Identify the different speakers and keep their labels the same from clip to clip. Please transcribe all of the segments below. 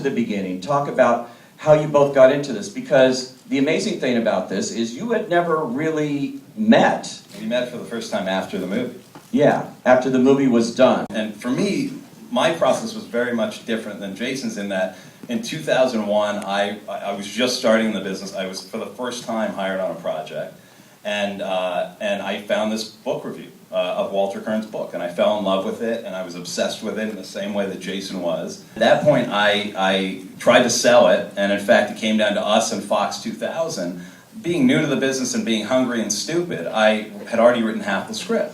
Speaker 1: the beginning. Talk about how you both got into this, because the amazing thing about this is you had never really met.
Speaker 2: We met for the first time after the movie.
Speaker 1: Yeah, after the movie was done.
Speaker 2: And for me, my process was very much different than Jason's in that in 2001, I was just starting in the business. I was, for the first time, hired on a project. And I found this book review of Walter Kern's book, and I fell in love with it, and I was obsessed with it in the same way that Jason was. At that point, I tried to sell it, and in fact, it came down to us and Fox 2000. Being new to the business and being hungry and stupid, I had already written half the script,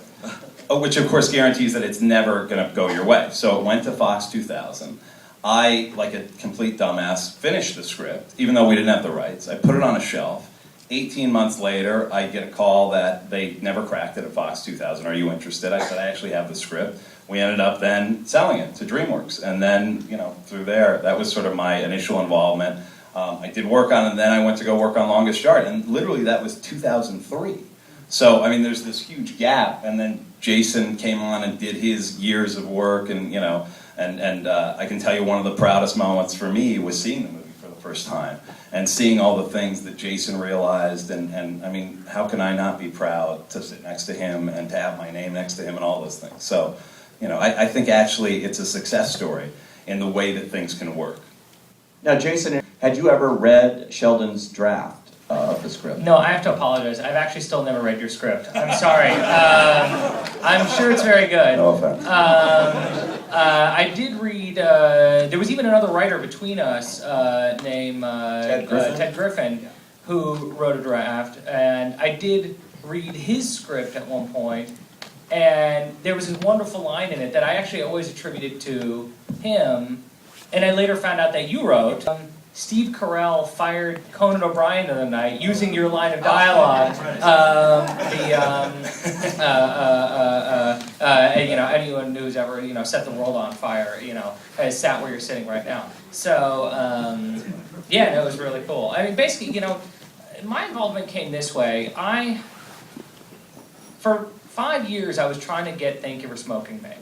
Speaker 2: which of course guarantees that it's never going to go your way. So it went to Fox 2000. I, like a complete dumbass, finished the script, even though we didn't have the rights. I put it on a shelf. 18 months later, I get a call that they never cracked it at Fox 2000. Are you interested? I said, I actually have the script. We ended up then selling it to DreamWorks. And then, you know, through there, that was sort of my initial involvement. I did work on it, and then I went to go work on Longest Yard. And literally, that was 2003. So, I mean, there's this huge gap. And then Jason came on and did his years of work. And, you know, and I can tell you one of the proudest moments for me was seeing the movie for the first time. And seeing all the things that Jason realized, and I mean, how can I not be proud to sit next to him and to have my name next to him and all those things? So, you know, I think actually it's a success story in the way that things can work.
Speaker 1: Now, Jason, had you ever read Sheldon's draft of the script?
Speaker 3: No, I have to apologize. I've actually still never read your script. I'm sorry. I'm sure it's very good.
Speaker 1: No offense.
Speaker 3: I did read, there was even another writer between us named Ted Griffin, who wrote a draft, and I did read his script at one point, and there was this wonderful line in it that I actually always attributed to him, and I later found out that you wrote. Steve Carell fired Conan O'Brien the other night using your line of dialogue. You know, anyone who's ever set the world on fire, has sat where you're sitting right now. So yeah, it was really cool. I mean, basically, my involvement came this way. For 5 years, I was trying to get Thank You for Smoking made.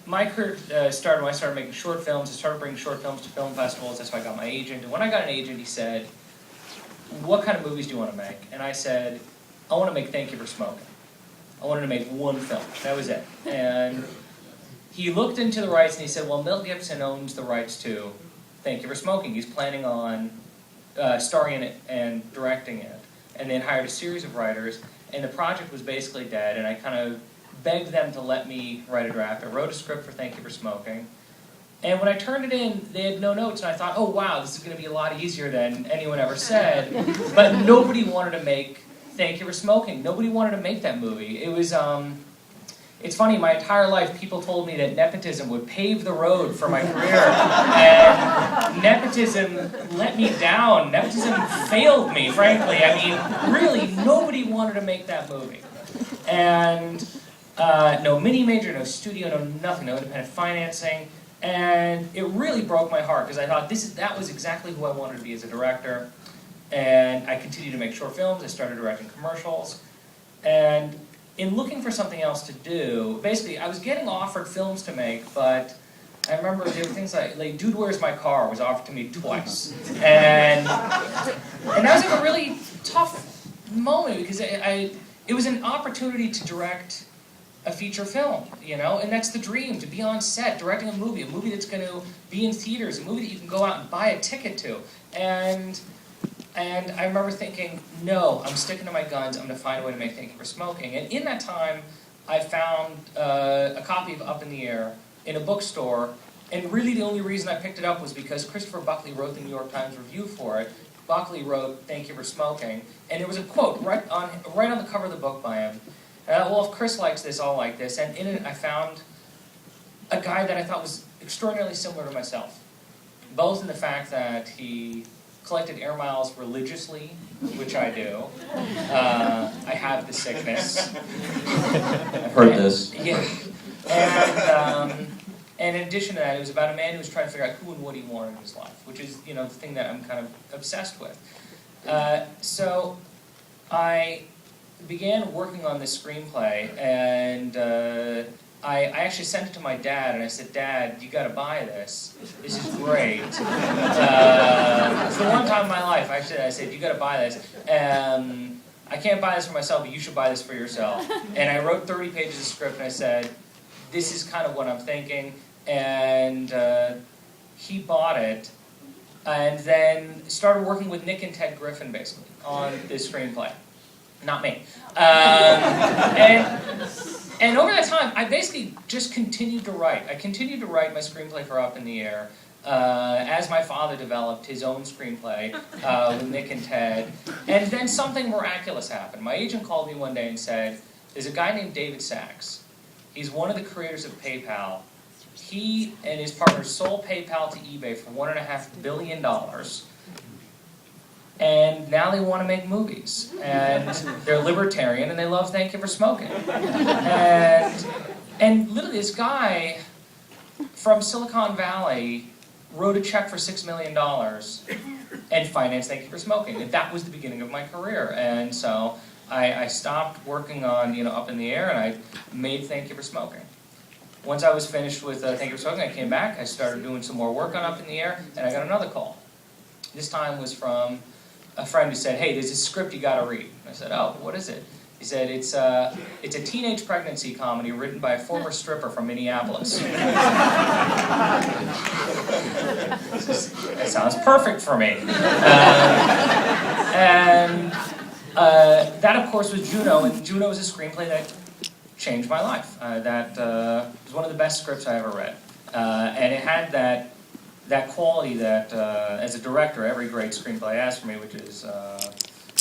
Speaker 3: My career started when I started making short films. I started bringing short films to film festivals. That's how I got my agent. And when I got an agent, he said, what kind of movies do you want to make? And I said, I want to make Thank You for Smoking. I wanted to make one film. That was it. And he looked into the rights and he said, well, Mel Gibson owns the rights to Thank You for Smoking. He's planning on starring in it and directing it. And then hired a series of writers. And the project was basically dead. And I kind of begged them to let me write a draft. I wrote a script for Thank You for Smoking. And when I turned it in, they had no notes, and I thought, oh wow, this is going to be a lot easier than anyone ever said. But nobody wanted to make Thank You for Smoking. Nobody wanted to make that movie. It was, it's funny, my entire life people told me that nepotism would pave the road for my career. And nepotism let me down. Nepotism failed me, frankly. I mean, really, nobody wanted to make that movie. And no mini major, no studio, no nothing, no independent financing, and it really broke my heart because I thought that was exactly who I wanted to be as a director. And I continued to make short films. I started directing commercials, and in looking for something else to do, basically I was getting offered films to make, but I remember there were things like Dude, Where's My Car was offered to me twice, and that was like a really tough moment because it was an opportunity to direct a feature film, and that's the dream, to be on set, directing a movie that's going to be in theaters, a movie that you can go out and buy a ticket to. And I remember thinking, no, I'm sticking to my guns, I'm going to find a way to make Thank You for Smoking. And in that time, I found a copy of Up in the Air in a bookstore, and really the only reason I picked it up was because Christopher Buckley wrote the New York Times review for it. Buckley wrote Thank You for Smoking, and there was a quote right on the cover of the book by him. Well, if Chris likes this, I'll like this. And in it, I found a guy that I thought was extraordinarily similar to myself, both in the fact that he collected air miles religiously, which I do. I have the sickness.
Speaker 1: I've heard this.
Speaker 3: Yeah. And in addition to that, it was about a man who was trying to figure out who and what he wanted in his life, which is, the thing that I'm kind of obsessed with. So I began working on this screenplay, and I actually sent it to my dad, and I said, Dad, you got to buy this. This is great. It's the one time in my life I said, you got to buy this. I can't buy this for myself, but you should buy this for yourself. And I wrote 30 pages of script, and I said, this is kind of what I'm thinking. And he bought it, and then started working with Nick and Ted Griffin, basically, on this screenplay. Not me. And over that time, I basically just continued to write. I continued to write my screenplay for Up in the Air as my father developed his own screenplay with Nick and Ted. And then something miraculous happened. My agent called me one day and said, there's a guy named David Sachs. He's one of the creators of PayPal. He and his partner sold PayPal to eBay for $1.5 billion. And now they want to make movies. And they're libertarian, and they love Thank You for Smoking. And literally this guy from Silicon Valley wrote a check for $6 million and financed Thank You for Smoking. And that was the beginning of my career. And so I stopped working on Up in the Air, and I made Thank You for Smoking. Once I was finished with Thank You for Smoking, I came back, I started doing some more work on Up in the Air, and I got another call. This time was from a friend who said, hey, there's this script you gotta read. I said, oh, what is it? He said, it's a teenage pregnancy comedy written by a former stripper from Minneapolis. That sounds perfect for me. That, of course, was Juno, and Juno was a screenplay that changed my life. That was one of the best scripts I ever read. And it had that quality that, as a director, every great screenplay asks for me, which is,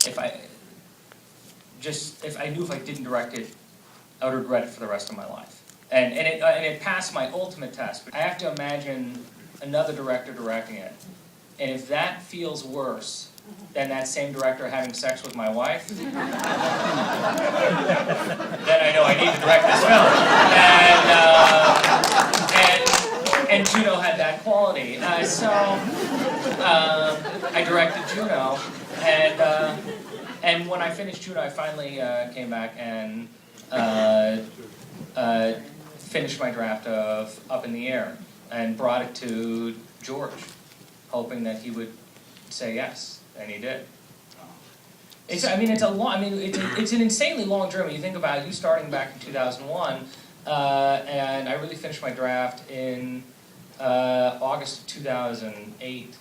Speaker 3: if I knew if I didn't direct it, I would regret it for the rest of my life. And it passed my ultimate test. I have to imagine another director directing it, and if that feels worse than that same director having sex with my wife, then I know I need to direct this film. And Juno had that quality. So I directed Juno, and when I finished Juno, I finally came back and finished my draft of Up in the Air and brought it to George, hoping that he would say yes, and he did. It's an insanely long journey. You think about it, you starting back in 2001, and I really finished my draft in August of 2008.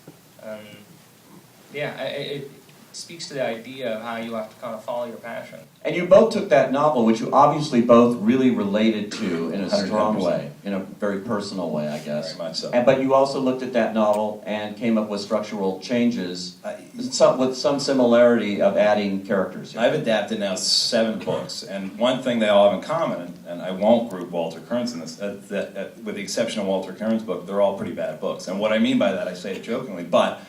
Speaker 3: It speaks to the idea of how you have to kind of follow your passion.
Speaker 1: And you both took that novel, which you obviously both really related to in a strong
Speaker 2: 100%.
Speaker 1: way, in a very personal way, I guess.
Speaker 2: Very much so.
Speaker 1: But you also looked at that novel and came up with structural changes, with some similarity of adding characters.
Speaker 2: I've adapted now 7 books, and one thing they all have in common, and I won't group Walter Kearns in this, with the exception of Walter Kearns' book, they're all pretty bad books. And what I mean by that, I say it jokingly, but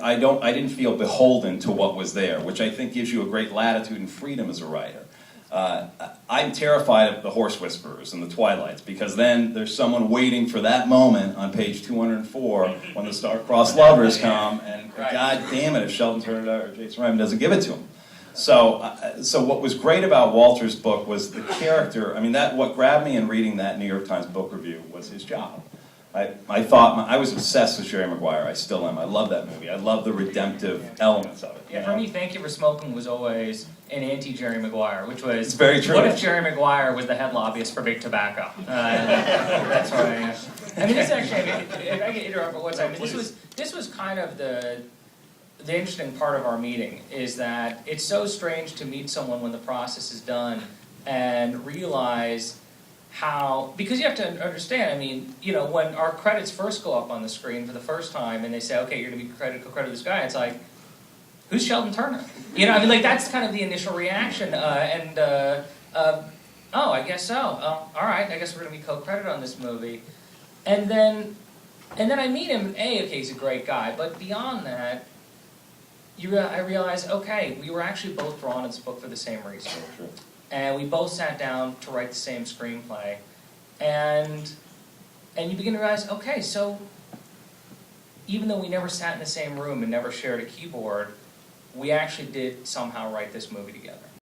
Speaker 2: I didn't feel beholden to what was there, which I think gives you a great latitude and freedom as a writer. I'm terrified of the Horse Whisperers and the Twilights, because then there's someone waiting for that moment on page 204 when the star-crossed lovers come, and God damn it if Sheldon Turner or Jason Reitman doesn't give it to him. So what was great about Walter's book was the character. I mean, what grabbed me in reading that New York Times book review was his job. I thought I was obsessed with Jerry Maguire. I still am. I love that movie. I love the redemptive elements of it.
Speaker 3: Yeah, for me, Thank You for Smoking was always an anti-Jerry Maguire, which was,
Speaker 2: it's very true.
Speaker 3: What if Jerry Maguire was the head lobbyist for big tobacco? That's why. This actually, if I could interrupt for one second, this was kind of the interesting part of our meeting, is that it's so strange to meet someone when the process is done and realize how, because you have to understand, when our credits first go up on the screen for the first time and they say, okay, you're going to be co-credited this guy, it's like, who's Sheldon Turner? That's kind of the initial reaction, oh, I guess so. Oh, all right, I guess we're going to be co-credited on this movie. And then I meet him, okay, he's a great guy, but beyond that, I realized, okay, we were actually both drawn to this book for the same reason.
Speaker 2: True.
Speaker 3: And we both sat down to write the same screenplay. And you begin to realize, okay, so even though we never sat in the same room and never shared a keyboard, we actually did somehow write this movie together.